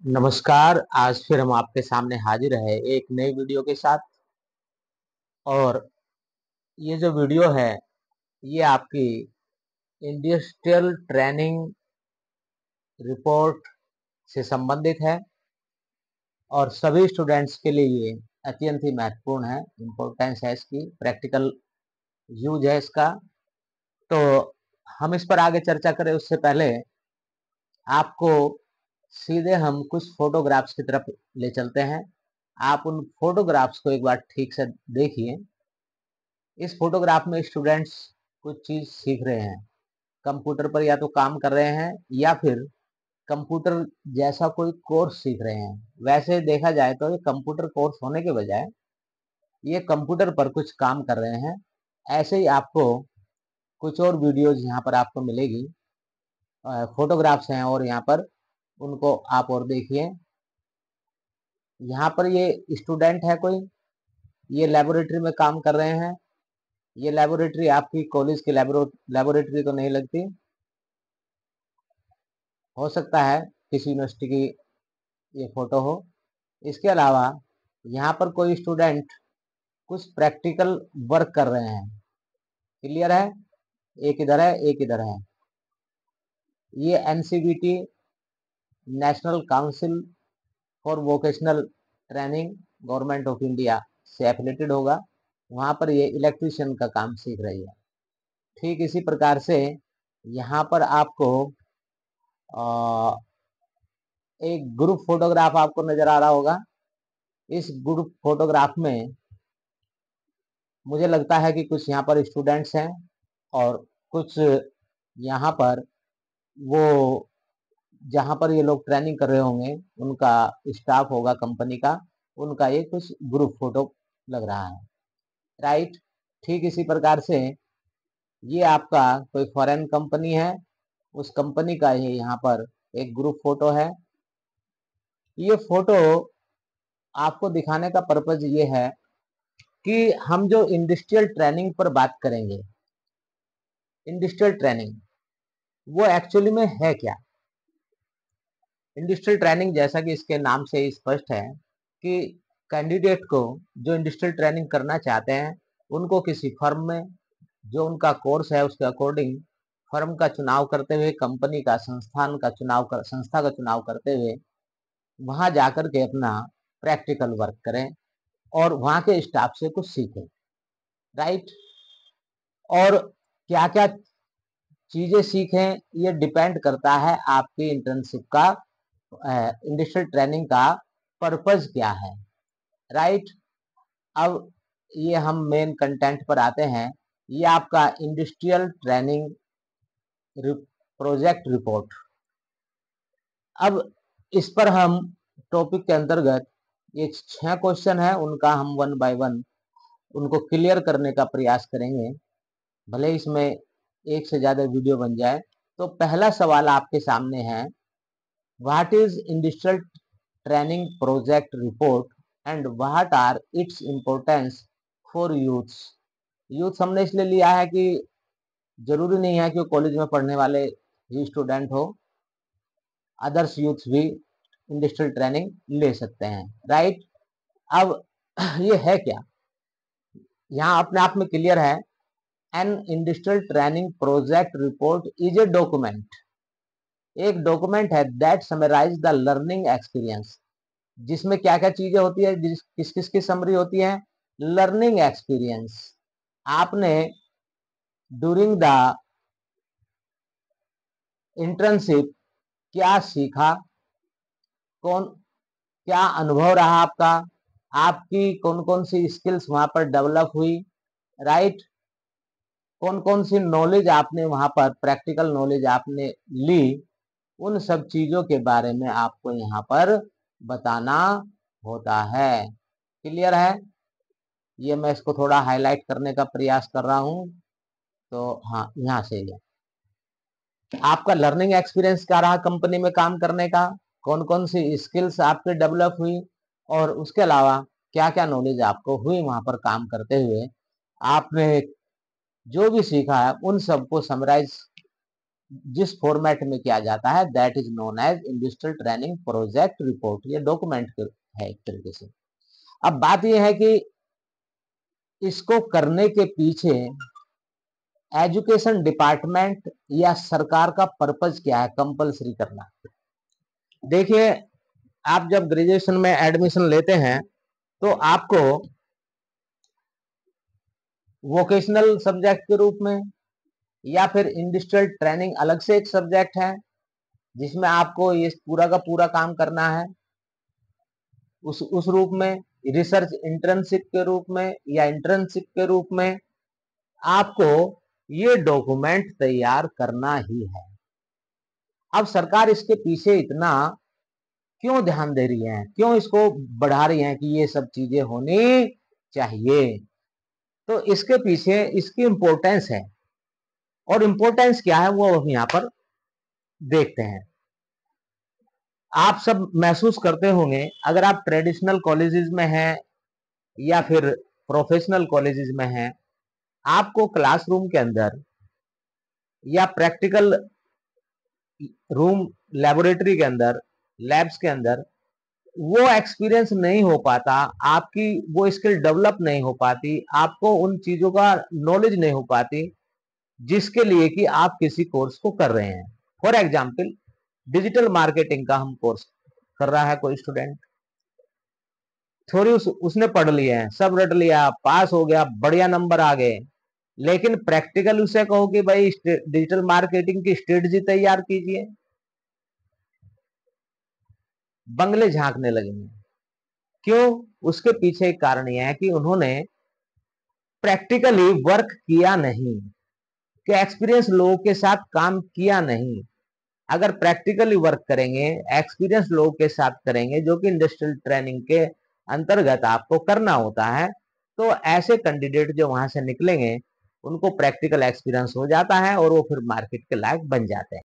नमस्कार। आज फिर हम आपके सामने हाजिर है एक नई वीडियो के साथ। और ये जो वीडियो है ये आपकी इंडस्ट्रियल ट्रेनिंग रिपोर्ट से संबंधित है और सभी स्टूडेंट्स के लिए ये अत्यंत ही महत्वपूर्ण है। इम्पोर्टेंस है इसकी, प्रैक्टिकल यूज है इसका। तो हम इस पर आगे चर्चा करें उससे पहले आपको सीधे हम कुछ फोटोग्राफ्स की तरफ ले चलते हैं। आप उन फोटोग्राफ्स को एक बार ठीक से देखिए। इस फोटोग्राफ में स्टूडेंट्स कुछ चीज सीख रहे हैं। कंप्यूटर पर या तो काम कर रहे हैं या फिर कंप्यूटर जैसा कोई कोर्स सीख रहे हैं। वैसे देखा जाए तो ये कंप्यूटर कोर्स होने के बजाय ये कंप्यूटर पर कुछ काम कर रहे हैं। ऐसे ही आपको कुछ और वीडियोज यहाँ पर आपको मिलेगी। फोटोग्राफ्स हैं और यहाँ पर उनको आप और देखिए। यहाँ पर ये स्टूडेंट है कोई, ये लेबोरेटरी में काम कर रहे हैं। ये लेबोरेटरी आपकी कॉलेज की लेबोरेटरी तो नहीं लगती, हो सकता है किसी यूनिवर्सिटी की ये फोटो हो। इसके अलावा यहाँ पर कोई स्टूडेंट कुछ प्रैक्टिकल वर्क कर रहे हैं। क्लियर है? एक इधर है, एक इधर है। ये NCVT national council for vocational training government of India से एफिलेटेड होगा। वहाँ पर ये इलेक्ट्रीशियन का काम सीख रही है। ठीक इसी प्रकार से यहाँ पर आपको एक ग्रुप फोटोग्राफ आपको नजर आ रहा होगा। इस ग्रुप फोटोग्राफ में मुझे लगता है कि कुछ यहाँ पर स्टूडेंट्स हैं और कुछ यहाँ पर वो जहाँ पर ये लोग ट्रेनिंग कर रहे होंगे उनका स्टाफ होगा कंपनी का। उनका ये कुछ ग्रुप फोटो लग रहा है। राइट। ठीक इसी प्रकार से ये आपका कोई फॉरेन कंपनी है, उस कंपनी का ही यहाँ पर एक ग्रुप फोटो है। ये फोटो आपको दिखाने का पर्पज ये है कि हम जो इंडस्ट्रियल ट्रेनिंग पर बात करेंगे, इंडस्ट्रियल ट्रेनिंग वो एक्चुअली में है क्या। इंडस्ट्रियल ट्रेनिंग जैसा कि इसके नाम से ही स्पष्ट है कि कैंडिडेट को जो इंडस्ट्रियल ट्रेनिंग करना चाहते हैं उनको किसी फर्म में जो उनका कोर्स है उसके अकॉर्डिंग फर्म का चुनाव करते हुए, कंपनी का संस्था का चुनाव करते हुए वहां जाकर के अपना प्रैक्टिकल वर्क करें और वहां के स्टाफ से कुछ सीखें। राइट। और क्या क्या चीजें सीखें ये डिपेंड करता है आपकी इंटर्नशिप का, इंडस्ट्रियल ट्रेनिंग का पर्पज क्या है। राइट। अब ये हम मेन कंटेंट पर आते हैं। ये आपका इंडस्ट्रियल ट्रेनिंग प्रोजेक्ट रिपोर्ट। अब इस पर हम टॉपिक के अंतर्गत ये 6 क्वेश्चन है, उनका हम वन बाय वन उनको क्लियर करने का प्रयास करेंगे, भले इसमें एक से ज्यादा वीडियो बन जाए। तो पहला सवाल आपके सामने है, what is industrial training project report and what are its importance for youths. Youth हमने इसलिए लिया है कि जरूरी नहीं है कि कॉलेज में पढ़ने वाले ही स्टूडेंट हो, अदर्स यूथ भी इंडस्ट्रियल ट्रेनिंग ले सकते हैं। राइट। अब ये है क्या, यहाँ अपने आप में क्लियर है। An industrial training project report is a document, एक डॉक्यूमेंट है that summarise the learning experience, जिसमें क्या क्या चीजें होती है, किस किस की समरी होती है। लर्निंग एक्सपीरियंस, आपने ड्यूरिंग द इंटर्नशिप क्या सीखा, कौन क्या अनुभव रहा आपका, आपकी कौन कौन सी स्किल्स वहां पर डेवलप हुई। राइट। कौन कौन सी नॉलेज आपने वहां पर, प्रैक्टिकल नॉलेज आपने ली, उन सब चीजों के बारे में आपको यहाँ पर बताना होता है। क्लियर है? ये मैं इसको थोड़ा हाईलाइट करने का प्रयास कर रहा हूँ। तो हाँ, यहाँ से ये आपका लर्निंग एक्सपीरियंस क्या रहा कंपनी में काम करने का, कौन कौन सी स्किल्स आपके डेवलप हुई और उसके अलावा क्या क्या नॉलेज आपको हुई वहां पर काम करते हुए। आपने जो भी सीखा है उन सबको समराइज जिस फॉर्मेट में किया जाता है that is known as industrial training project report. ये डॉक्यूमेंट है एक तरीके से। अब बात यह है कि इसको करने के पीछे एजुकेशन डिपार्टमेंट या सरकार का पर्पज क्या है कंपलसरी करना। देखिए, आप जब ग्रेजुएशन में एडमिशन लेते हैं तो आपको वोकेशनल सब्जेक्ट के रूप में या फिर इंडस्ट्रियल ट्रेनिंग अलग से एक सब्जेक्ट है जिसमें आपको ये पूरा का पूरा काम करना है, उस रूप में रिसर्च इंटर्नशिप के रूप में या इंटर्नशिप के रूप में आपको ये डॉक्यूमेंट तैयार करना ही है। अब सरकार इसके पीछे इतना क्यों ध्यान दे रही है, क्यों इसको बढ़ा रही है कि ये सब चीजें होनी चाहिए, तो इसके पीछे इसकी इंपॉर्टेंस है। और इंपॉर्टेंस क्या है वो हम यहाँ पर देखते हैं। आप सब महसूस करते होंगे अगर आप ट्रेडिशनल कॉलेजेस में हैं या फिर प्रोफेशनल कॉलेजेस में हैं, आपको क्लासरूम के अंदर या प्रैक्टिकल रूम लेबोरेटरी के अंदर लैब्स के अंदर वो एक्सपीरियंस नहीं हो पाता, आपकी वो स्किल डेवलप नहीं हो पाती, आपको उन चीजों का नॉलेज नहीं हो पाती जिसके लिए कि आप किसी कोर्स को कर रहे हैं। फॉर एग्जाम्पल डिजिटल मार्केटिंग का हम कोर्स कर रहा है कोई स्टूडेंट, थोड़ी उसने पढ़ लिया है, सब रट लिया, पास हो गया, बढ़िया नंबर आ गए, लेकिन प्रैक्टिकल उसे कहो कि भाई डिजिटल मार्केटिंग की स्ट्रेटजी तैयार कीजिए, बंगले झांकने लगेंगे। क्यों? उसके पीछे एक कारण यह है कि उन्होंने प्रैक्टिकली वर्क किया नहीं, कि एक्सपीरियंस लोगों के साथ काम किया नहीं। अगर प्रैक्टिकली वर्क करेंगे, एक्सपीरियंस लोगों के साथ करेंगे, जो कि इंडस्ट्रियल ट्रेनिंग के अंतर्गत आपको करना होता है, तो ऐसे कैंडिडेट जो वहां से निकलेंगे उनको प्रैक्टिकल एक्सपीरियंस हो जाता है और वो फिर मार्केट के लायक बन जाते हैं।